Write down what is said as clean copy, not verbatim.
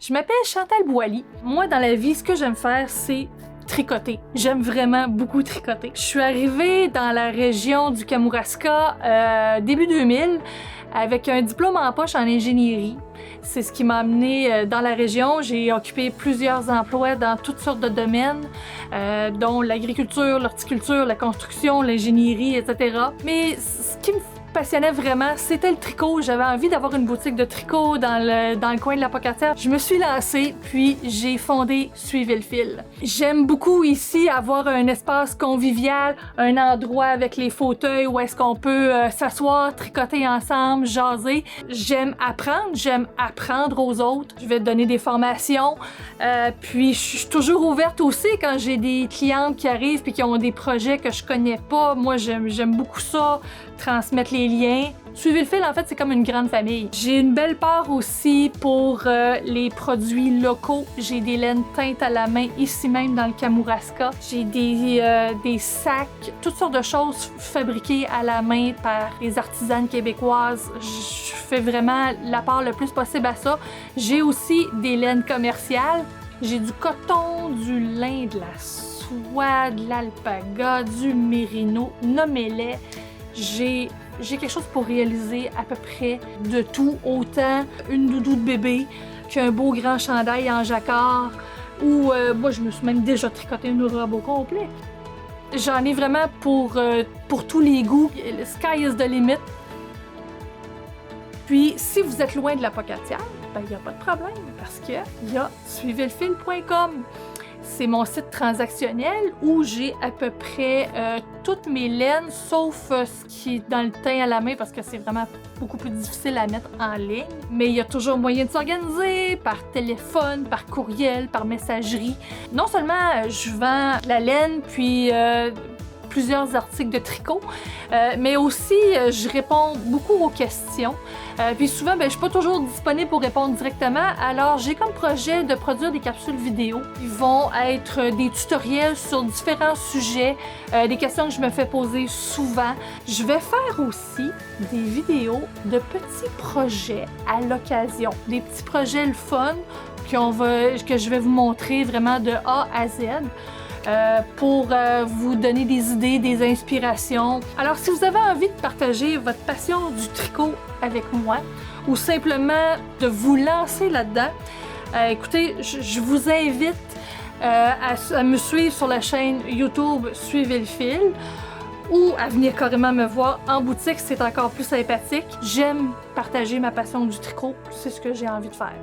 Je m'appelle Chantal Boily. Moi, dans la vie, ce que j'aime faire, c'est tricoter. J'aime vraiment beaucoup tricoter. Je suis arrivée dans la région du Kamouraska début 2000 avec un diplôme en poche en ingénierie. C'est ce qui m'a amenée dans la région. J'ai occupé plusieurs emplois dans toutes sortes de domaines, dont l'agriculture, l'horticulture, la construction, l'ingénierie, etc. Mais ce qui me passionnait vraiment, c'était le tricot. J'avais envie d'avoir une boutique de tricot dans le coin de la Pocatière. Je me suis lancée, puis j'ai fondé Suivez le fil. J'aime beaucoup ici avoir un espace convivial, un endroit avec les fauteuils où est-ce qu'on peut s'asseoir, tricoter ensemble, jaser. J'aime apprendre aux autres. Je vais donner des formations, puis je suis toujours ouverte aussi quand j'ai des clientes qui arrivent puis qui ont des projets que je connais pas. Moi, j'aime beaucoup ça, transmettre les liens. Suivez le fil, en fait, c'est comme une grande famille. J'ai une belle part aussi pour les produits locaux. J'ai des laines teintes à la main, ici même dans le Kamouraska. J'ai des sacs, toutes sortes de choses fabriquées à la main par les artisanes québécoises. Je fais vraiment la part le plus possible à ça. J'ai aussi des laines commerciales. J'ai du coton, du lin, de la soie, de l'alpaga, du mérino, nommez-les. J'ai quelque chose pour réaliser à peu près de tout, autant une doudou de bébé qu'un beau grand chandail en jacquard, ou moi je me suis même déjà tricoté une robe au complet. J'en ai vraiment pour tous les goûts. Le sky is the limit. Puis si vous êtes loin de la Pocatière, ben il n'y a pas de problème parce qu'il y a suivezlefil.com. C'est mon site transactionnel où j'ai à peu près toutes mes laines, sauf ce qui est dans le teint à la main parce que c'est vraiment beaucoup plus difficile à mettre en ligne. Mais il y a toujours moyen de s'organiser par téléphone, par courriel, par messagerie. Non seulement je vends la laine, puis plusieurs articles de tricot, mais aussi je réponds beaucoup aux questions. Puis souvent, je suis pas toujours disponible pour répondre directement, alors j'ai comme projet de produire des capsules vidéo. Ils vont être des tutoriels sur différents sujets, des questions que je me fais poser souvent. Je vais faire aussi des vidéos de petits projets à l'occasion, des petits projets le fun que je vais vous montrer vraiment de A à Z. Pour vous donner des idées, des inspirations. Alors, si vous avez envie de partager votre passion du tricot avec moi ou simplement de vous lancer là-dedans, écoutez, je vous invite à me suivre sur la chaîne YouTube Suivez le fil ou à venir carrément me voir en boutique, c'est encore plus sympathique. J'aime partager ma passion du tricot, c'est ce que j'ai envie de faire.